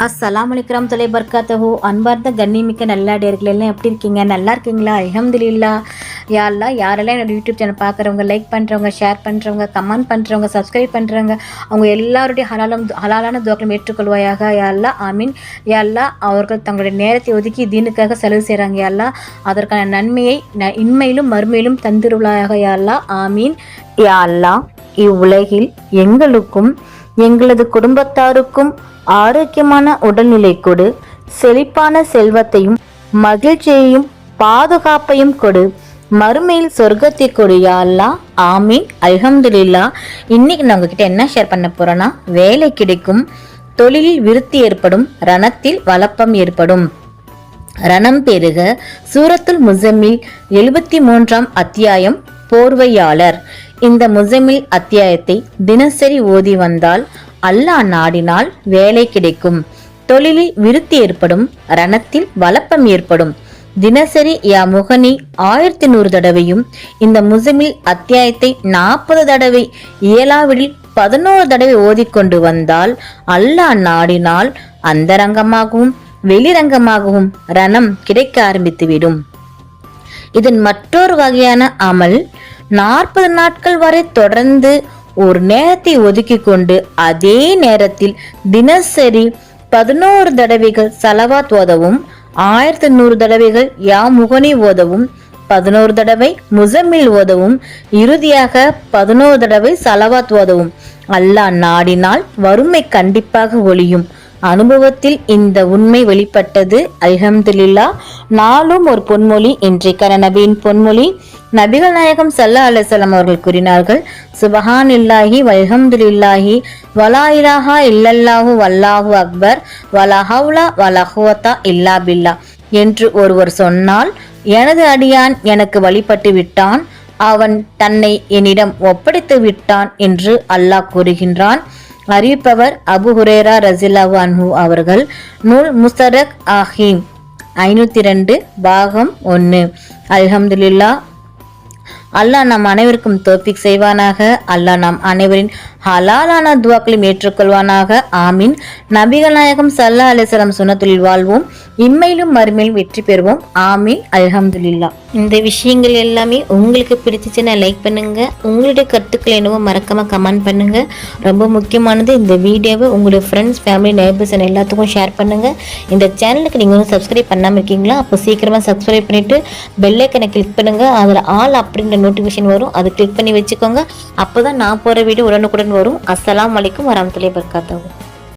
அஸ்ஸலாமு அலைக்கும் தொலை பர்காத்தஹு. அன்பார்ந்த கண்ணிமிக்க நல்லடியார்கள் எல்லாம் எப்படி இருக்கீங்க? நல்லா இருக்கீங்களா? அல்ஹம்துலில்லாஹ். யா அல்லாஹ், யாரெல்லாம் என்னோட யூடியூப் சேனல் பார்க்குறவங்க, லைக் பண்ணுறவங்க, ஷேர் பண்ணுறவங்க, கமெண்ட் பண்ணுறவங்க, சப்ஸ்கிரைப் பண்ணுறவங்க, அவங்க எல்லாருடைய ஹலாலான துவாக்களும் ஏற்றுக்கொள்வாயாக. யா அல்லாஹ், ஆமீன். யா அல்லாஹ், அவர்கள் தங்களுடைய நேரத்தை ஒதுக்கி தீனுக்காக செலவு செய்கிறாங்க. யா அல்லாஹ், அதற்கான நன்மையை இன்மையிலும் மறுமையிலும் தந்திருவாயாக. யா அல்லாஹ், ஆமீன். யா அல்லாஹ், இவ்வுலகில் எங்களுக்கும் எங்களது குடும்பத்தாருக்கும் ஆரோக்கியமான உடல்நிலை கொடு, செழிப்பான செல்வத்தையும் மகிழ்ச்சியையும் பாதுகாப்பையும் கொடு, மறுமையில் சொர்க்கத்தை கொடு. யா அல்லாஹ், ஆமீன். அல்ஹம்துலில்லாஹ். இன்னைக்கு நான் உங்ககிட்ட என்ன ஷேர் பண்ண போறேன்னா, வேலை கிடைக்கும், தொழிலில் விருத்தி ஏற்படும், ரணத்தில் வளப்பம் ஏற்படும், ரணம் பெருக. சூரத்துல் முஸம்மில் 73ஆம் அத்தியாயம் போர்வையாளர். இந்த முஸம்மில் அத்தியாயத்தை தினசரி ஓதி வந்தால் அல்லாஹ் நாடினால் வேலை கிடைக்கும், தொழிலில் விருத்தி ஏற்படும், ரணத்தில் வளப்பம் ஏற்படும். தினசரி யா முகனி 1100 தடவையும், இந்த முஸம்மில் அத்தியாயத்தை 40 தடவை, இயலாவிடில் 11 தடவை ஓதிக்கொண்டு வந்தால் அல்லாஹ் நாடினால் அந்தரங்கமாகவும் வெளிரங்கமாகவும் ரணம் கிடைக்க ஆரம்பித்துவிடும். இதன் மற்றொரு வகையான அமல், 40 நாட்கள் வரை தொடர்ந்து ஒரு நேரத்தை ஒதுக்கி கொண்டு அதே நேரத்தில் தினசரி 11 தடவைகள் சலவாத் ஓதவும், 1100 தடவைகள் யா முகனி ஓதவும், 11 தடவை முஸம்மில் ஓதவும், இறுதியாக 11 தடவை சலவாத் ஓதவும். அல்லாஹ் நாடினால் வறுமை கண்டிப்பாக ஒழியும். அனுபவத்தில் இந்த உண்மை வெளிப்பட்டது. அல்ஹம்துலில்லாஹ். நாளும் ஒரு பொன்மொழி. இன்றைக்கான நபியின் பொன்மொழி, நபிகள் நாயகம் ஸல்லல்லாஹு அலைஹி வஸல்லம் அவர்கள் கூறினார்கள், சுப்ஹானல்லாஹி வல்ஹம்துலில்லாஹி வலா இலாஹா இல்லல்லாஹு வல்லாஹு அக்பர் வலா ஹவ்ல வலா குவத்தா இல்லா பில்லாஹ் என்று ஒருவர் சொன்னால், எனது அடியான் எனக்கு வழிபட்டு விட்டான், அவன் தன்னை என்னிடம் ஒப்படைத்து விட்டான் என்று அல்லாஹ் கூறுகின்றான். அறிவிப்பவர் அபு ஹுரைரா ரஸியல்லாஹு அன்ஹு அவர்கள். நூல் முஸ்தரக் ஆஹீம் 502 பாகம் 1. அல்ஹம்துலில்லாஹ். அல்லாஹ் நம் அனைவருக்கும் தௌஃபீக் செய்வானாக. அல்லாஹ் நம் அனைவரின் ஹலாலான துவாக்களையும் ஏற்றுக்கொள்வானாக. ஆமீன். நபிகள் நாயகம் ஸல்லல்லாஹு அலைஹி வஸல்லம் சுன்னத்துல் வாழ்வோம், இம்மையிலும் மறுமையிலும் வெற்றி பெறுவோம். ஆமீன். அல்ஹம்துலில்லாஹ். இந்த விஷயங்கள் எல்லாமே உங்களுக்கு பிடிச்சிச்சுன்னா லைக் பண்ணுங்க, உங்களுடைய கருத்துக்கள் என்னவோ மறக்காம கமெண்ட் பண்ணுங்க. ரொம்ப முக்கியமானது, இந்த வீடியோவை உங்களுடைய ஃப்ரெண்ட்ஸ், ஃபேமிலி, நெய்பர்ஸ் எல்லாத்துக்கும் ஷேர் பண்ணுங்க. இந்த சேனலுக்கு நீங்க வந்து சப்ஸ்கிரைப் பண்ணாம இருக்கீங்களா? அப்போ சீக்கிரமா சப்ஸ்கிரைப் பண்ணிட்டு பெல் ஐக்கனை கிளிக் பண்ணுங்க. அதில் ஆல் அப்படின்ற நோட்டிஃபிகேஷன் வரும், அதை கிளிக் பண்ணி வச்சுக்கோங்க. அப்போதான் நான் போற வீடியோ உடனுக்குடன் வரும். அஸ்ஸலாமு அலைக்கும் வரஹ்மத்துல்லாஹி வபரகாத்துஹு.